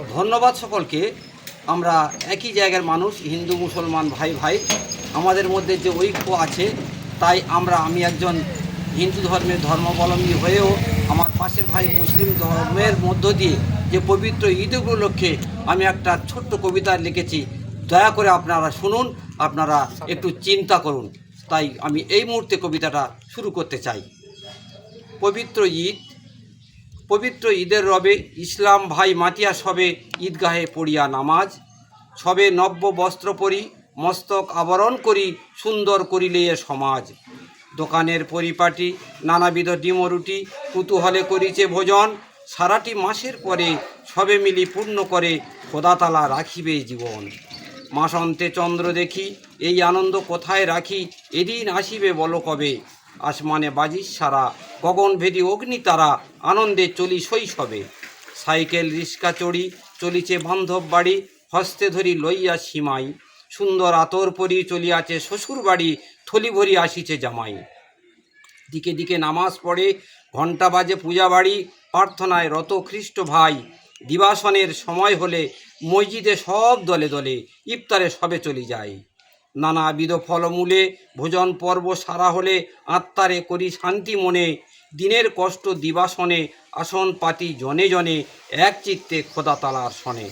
ধন্যবাদ সকলকে। আমরা একই জায়গার মানুষ, হিন্দু মুসলমান ভাই ভাই, আমাদের মধ্যে যে ঐক্য আছে, তাই আমি একজন হিন্দু ধর্মের ধর্মাবলম্বী হয়েও আমার পাশের ভাই মুসলিম ধর্মের মধ্য দিয়ে যে পবিত্র ঈদ উপলক্ষে আমি একটা ছোট্ট কবিতা লিখেছি। দয়া করে আপনারা শুনুন, আপনারা একটু চিন্তা করুন। তাই আমি এই মুহূর্তে কবিতাটা শুরু করতে চাই। পবিত্র ঈদের রবে ইসলাম ভাই মাতিয়া সবে ঈদগাহে পড়িয়া নামাজ, সবে নব্য বস্ত্র পরি মস্তক আবরণ করি সুন্দর করিলে এ সমাজ। দোকানের পরিপাটি নানাবিধ ডিমরুটি কুতূহলে করিছে ভোজন, সারাটি মাসের পরে সবে মিলি পূর্ণ করে খোদাতালা রাখিবে জীবন। মাসন্তে চন্দ্র দেখি এই আনন্দ কোথায় রাখি, এদিন আসিবে বলো কবে। আসমানে বাজির সারা গগনভেদী অগ্নি তারা, আনন্দে চলি শৈশবে। সাইকেল রিস্কা চড়ি চলিছে বান্ধব বাড়ি, হস্তে ধরি লইয়া সীমাই। সুন্দর আতর পরি চলিয়াছে শ্বশুর বাড়ি, থলি ভরি আসিছে জামাই। দিকে দিকে নামাজ পড়ে ঘণ্টা বাজে পূজা বাড়ি, প্রার্থনায় রত খ্রিস্ট ভাই। দিবাসনের সময় হলে মসজিদে সব দলে দলে ইফতারে সবে চলি যায়। নানাবিধ ফলমূলে ভোজন পর্ব সারা হলে আত্মারে করি শান্তি মনে। দিনের কষ্ট দিবাসনে আসন পাতি জনে জনে, এক চিত্তে খোদাতালার শনে।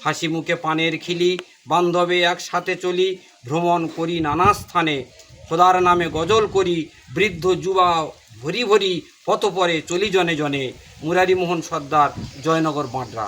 হাসি মুখে পানের খিলি বান্ধবে একসাথে চলি, ভ্রমণ করি নানা স্থানে। খোদার নামে গজল করি বৃদ্ধ যুবা ভরি ভরি, পথ পরে চলি জনে জনে। মুরারি মোহন সর্দার, জয়নগর, বাঁটরা।